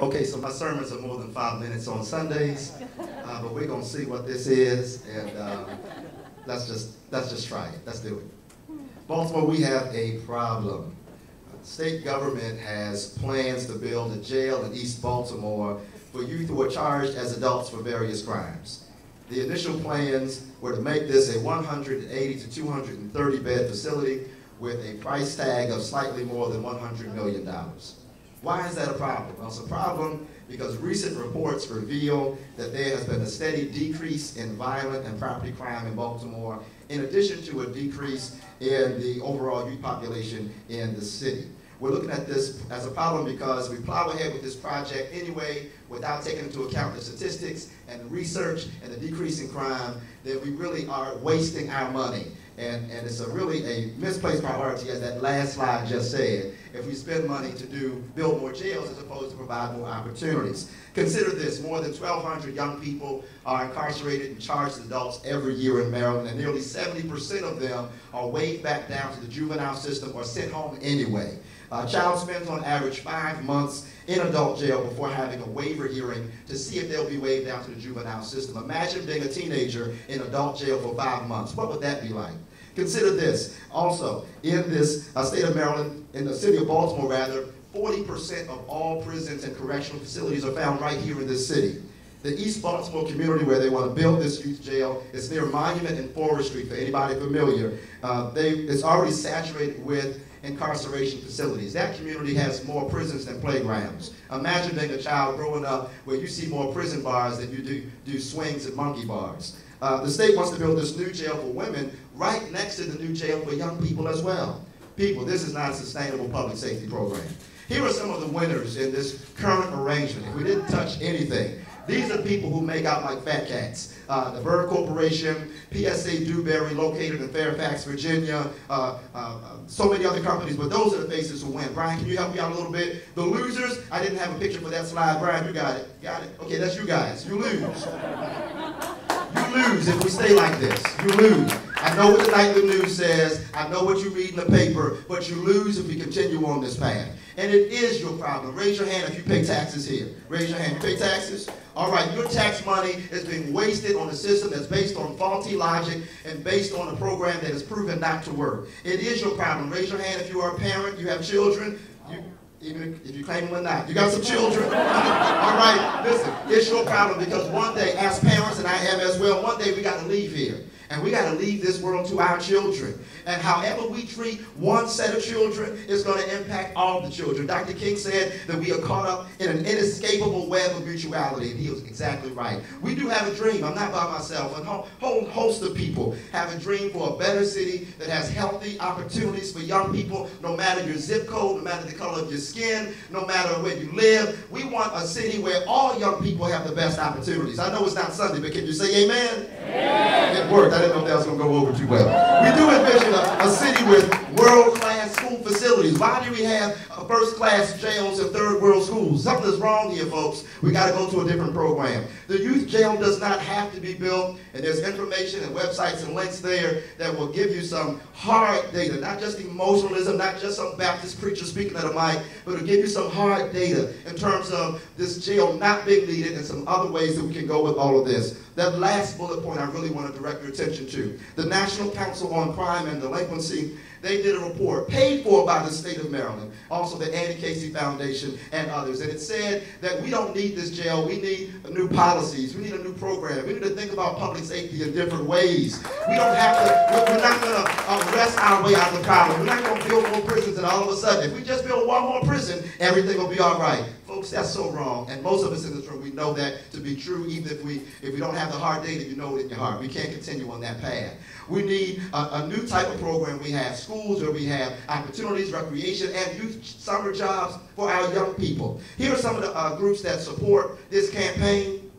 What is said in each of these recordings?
Okay, so my sermons are more than 5 minutes on Sundays, but we're gonna see what this is, and let's just try it. Let's do it. Baltimore, we have a problem. The state government has plans to build a jail in East Baltimore for youth who are charged as adults for various crimes. The initial plans were to make this a 180 to 230 bed facility with a price tag of slightly more than $100 million. Why is that a problem? Well, it's a problem because recent reports reveal that there has been a steady decrease in violent and property crime in Baltimore, in addition to a decrease in the overall youth population in the city. We're looking at this as a problem because we plow ahead with this project anyway without taking into account the statistics and the research and the decrease in crime, that we really are wasting our money. And it's really a misplaced priority, as that last slide just said, if we spend money to build more jails as opposed to provide more opportunities. Consider this, more than 1,200 young people are incarcerated and charged as adults every year in Maryland, and nearly 70% of them are waved back down to the juvenile system or sent home anyway. A child spends on average 5 months in adult jail before having a waiver hearing to see if they'll be waived down to the juvenile system. Imagine being a teenager in adult jail for 5 months. What would that be like? Consider this. Also, in this state of Maryland, in the city of Baltimore rather, 40% of all prisons and correctional facilities are found right here in this city. The East Baltimore community where they want to build this youth jail is near Monument and Forest Street, for anybody familiar. It's already saturated with incarceration facilities. That community has more prisons than playgrounds. Imagine being a child growing up where you see more prison bars than you do swings and monkey bars. The state wants to build this new jail for women right next to the new jail for young people as well. People, this is not a sustainable public safety program. Here are some of the winners in this current arrangement. If we didn't touch anything, these are people who make out like fat cats. The Bird Corporation, PSA Dewberry, located in Fairfax, Virginia, so many other companies, but those are the faces who win. Brian, can you help me out a little bit? The losers, I didn't have a picture for that slide. Brian, you got it. Got it? Okay, that's you guys. You lose. You lose if we stay like this. You lose. I know what the nightly news says. I know what you read in the paper, but you lose if we continue on this path. And it is your problem. Raise your hand if you pay taxes here. Raise your hand. You pay taxes? All right, your tax money is being wasted on a system that's based on faulty logic and based on a program that is proven not to work. It is your problem. Raise your hand if you are a parent, you have children, even if you claim them or not. You got some children? All right, listen, it's your problem because one day, as parents, and I am as well, one day we got to leave here. And we got to leave this world to our children. And however we treat one set of children is going to impact all the children. Dr. King said that we are caught up in an inescapable web of mutuality, and he was exactly right. We do have a dream. I'm not by myself. A whole host of people have a dream for a better city that has healthy opportunities for young people, no matter your zip code, no matter the color of your skin, no matter where you live. We want a city where all young people have the best opportunities. I know it's not Sunday, but can you say amen? Amen. It worked. I didn't know if that was going to go over too well. We do envision a city with world-class school facilities. Why do we have first-class jails and third-world schools? Something is wrong here, folks. We got to go to a different program. The youth jail does not have to be built, and there's information and websites and links there that will give you some hard data, not just emotionalism, not just some Baptist preacher speaking at a mic, but it'll give you some hard data in terms of this jail not being needed and some other ways that we can go with all of this. That last bullet point I really want to direct your attention to. The National Council on Crime and Delinquency, they did a report paid for by the state of Maryland, also the Annie Casey Foundation and others. And it said that we don't need this jail. We need new policies. We need a new program. We need to think about public safety in different ways. We don't have to, we're not going to arrest our way out of the problem. We're not going to build more prisons and all of a sudden, if we just build one more prison, everything will be all right. Folks, that's so wrong. And most of us in this room, we know that to be true, even if we don't have the hard data, you know it in your heart. We can't continue on that path. We need a new type of program. We have schools where we have opportunities, recreation, and youth summer jobs for our young people. Here are some of the groups that support this campaign.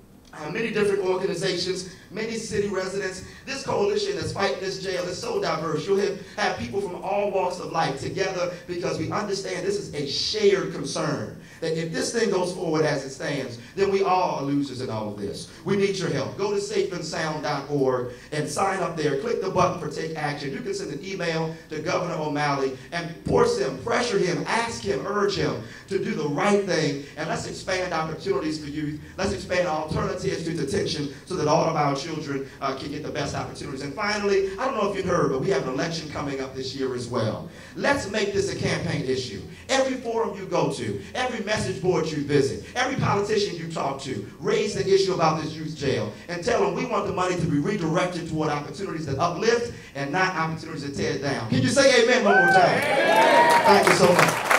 Many different organizations, many city residents. This coalition that's fighting this jail is so diverse. You'll have people from all walks of life together because we understand this is a shared concern. That if this thing goes forward as it stands, then we all are losers in all of this. We need your help. Go to safeandsound.org and sign up there. Click the button for Take Action. You can send an email to Governor O'Malley and force him, pressure him, ask him, urge him to do the right thing. And let's expand opportunities for youth. Let's expand alternatives to detention so that all of our children can get the best opportunities. And finally, I don't know if you've heard, but we have an election coming up this year as well. Let's make this a campaign issue. Every forum you go to, every message board you visit, every politician you talk to, raise the issue about this youth jail and tell them we want the money to be redirected toward opportunities that uplift and not opportunities that tear down. Can you say amen one more time? Thank you so much.